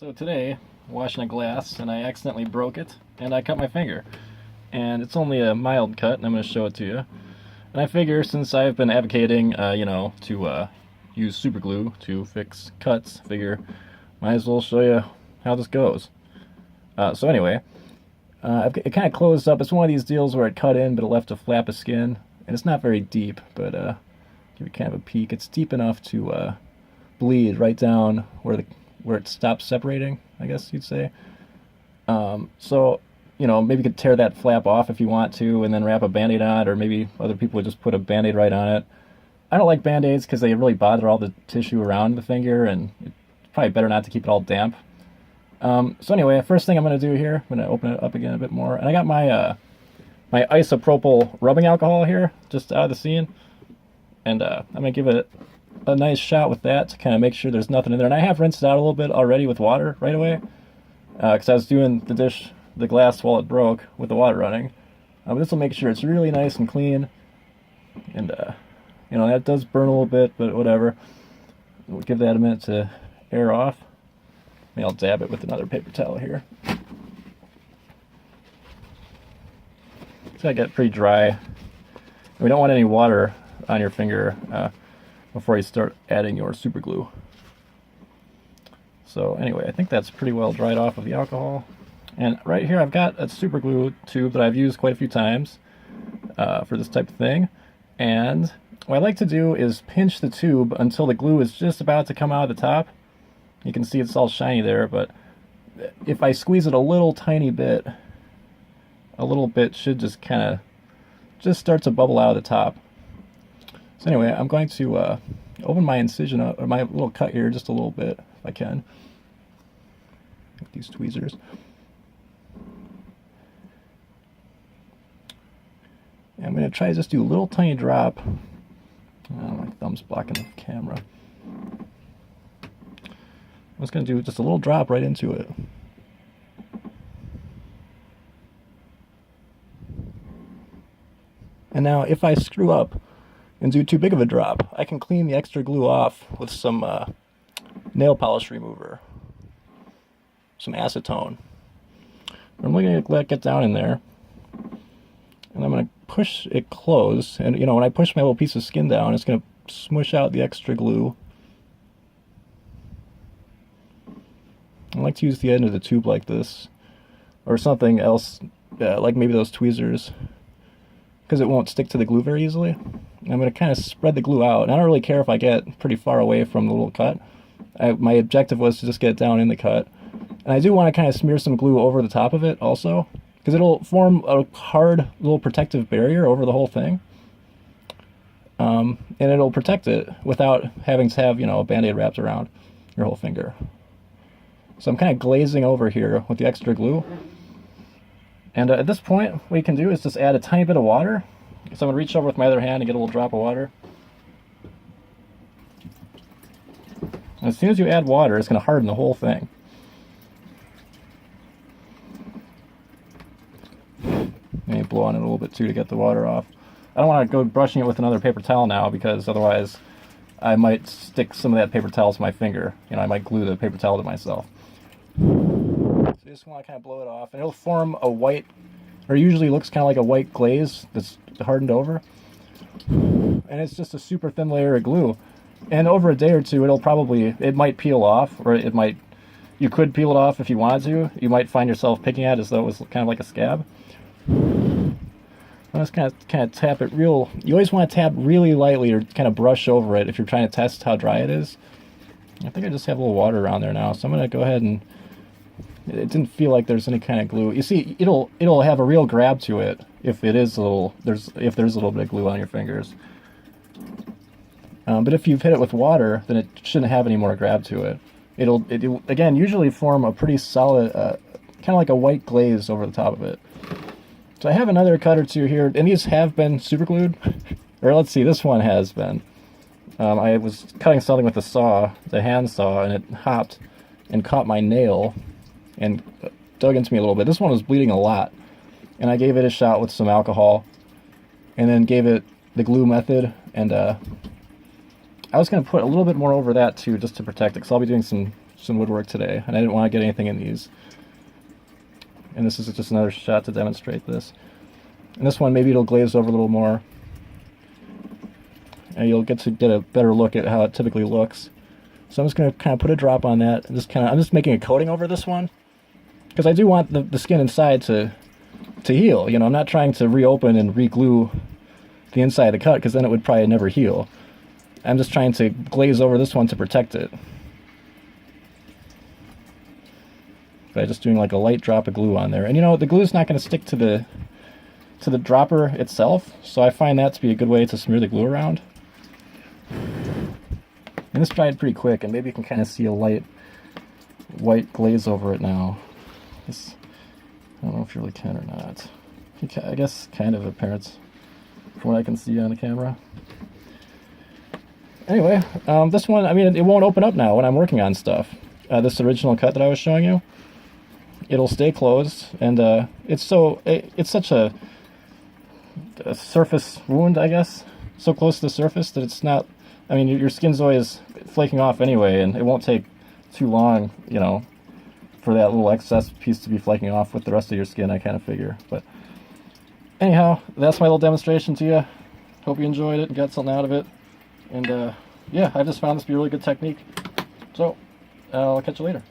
So today, washing a glass, and I accidentally broke it, and I cut my finger. And it's only a mild cut, and I'm going to show it to you. And I figure, since I've been advocating, to use super glue to fix cuts, figure might as well show you how this goes. So anyway, it kind of closed up. It's one of these deals where it cut in, but it left a flap of skin, and it's not very deep, but give you kind of a peek. It's deep enough to bleed right down where it stops separating, I guess you'd say. So, maybe you could tear that flap off if you want to, and then wrap a Band-Aid on it, or maybe other people would just put a Band-Aid right on it. I don't like Band-Aids because they really bother all the tissue around the finger, and it's probably better not to keep it all damp. So anyway, first thing I'm going to do here, I'm going to open it up again a bit more, and I got my my isopropyl rubbing alcohol here, just out of the scene, and I'm going to give it a nice shot with that to kind of make sure there's nothing in there. And I have rinsed it out a little bit already with water right away, because I was doing the glass while it broke with the water running. But this will make sure it's really nice and clean, and that does burn a little bit, but whatever. We'll give that a minute to air off. Maybe I'll dab it with another paper towel here. So I get pretty dry. We don't want any water on your finger before you start adding your super glue. So anyway, I think that's pretty well dried off of the alcohol. And right here I've got a super glue tube that I've used quite a few times for this type of thing. And what I like to do is pinch the tube until the glue is just about to come out of the top. You can see it's all shiny there, but if I squeeze it a little tiny bit, should just kind of start to bubble out of the top. So anyway, I'm going to open my incision up, or my little cut here, just a little bit, if I can. With these tweezers. And I'm going to try to just do a little tiny drop. Oh, my thumb's blocking the camera. I'm just going to do just a little drop right into it. And now, if I screw up and do too big of a drop, I can clean the extra glue off with some nail polish remover, some acetone. I'm going to let it get down in there, and I'm going to push it close, and when I push my little piece of skin down, it's going to smush out the extra glue. I like to use the end of the tube like this, or something else, like maybe those tweezers, because it won't stick to the glue very easily. I'm going to kind of spread the glue out, and I don't really care if I get pretty far away from the little cut. My objective was to just get it down in the cut. And I do want to kind of smear some glue over the top of it also, because it'll form a hard little protective barrier over the whole thing. And it'll protect it without having to have, a Band-Aid wrapped around your whole finger. So I'm kind of glazing over here with the extra glue. And at this point, what you can do is just add a tiny bit of water. So I'm going to reach over with my other hand and get a little drop of water. And as soon as you add water, it's going to harden the whole thing. Maybe blow on it a little bit too to get the water off. I don't want to go brushing it with another paper towel now, because otherwise I might stick some of that paper towel to my finger. I might glue the paper towel to myself. So you just want to kind of blow it off, and it'll form a white, or usually looks kind of like a white glaze that's hardened over. And it's just a super thin layer of glue. And over a day or two, it might peel off, or you could peel it off if you wanted to. You might find yourself picking at it as though it was kind of like a scab. I'll just kind of tap it you always want to tap really lightly, or kind of brush over it if you're trying to test how dry it is. I think I just have a little water around there now, so I'm going to go ahead and, it didn't feel like there's any kind of glue. You see, it'll have a real grab to it if there's a little bit of glue on your fingers. But if you've hit it with water, then it shouldn't have any more grab to it. It'll again usually form a pretty solid, kind of like a white glaze over the top of it. So I have another cut or two here, and these have been super glued. Or let's see, this one has been. I was cutting something with the hand saw, and it hopped and caught my nail and dug into me a little bit. This one was bleeding a lot, and I gave it a shot with some alcohol, and then gave it the glue method, and I was going to put a little bit more over that too, just to protect it, because I'll be doing some some woodwork today, and I didn't want to get anything in these. And this is just another shot to demonstrate this. And this one, maybe it'll glaze over a little more, and you'll get a better look at how it typically looks. So I'm just going to kind of put a drop on that, and I'm just making a coating over this one, because I do want the skin inside to heal. You know, I'm not trying to reopen and re-glue the inside of the cut, because then it would probably never heal. I'm just trying to glaze over this one to protect it, by just doing like a light drop of glue on there. And you know, the glue is not going to stick to the dropper itself, so I find that to be a good way to smear the glue around. And this dried pretty quick, and maybe you can kind of see a light white glaze over it now. I don't know if you really can or not. I guess kind of apparent from what I can see on the camera. Anyway, this one, I mean, it won't open up now when I'm working on stuff. This original cut that I was showing you, it'll stay closed, and it's such a surface wound, I guess, so close to the surface that it's not. I mean, your skin's always flaking off anyway, and it won't take too long, you know, for that little excess piece to be flaking off with the rest of your skin, I kind of figure. But anyhow, that's my little demonstration to you. Hope you enjoyed it and got something out of it. And yeah, I just found this to be a really good technique. So I'll catch you later.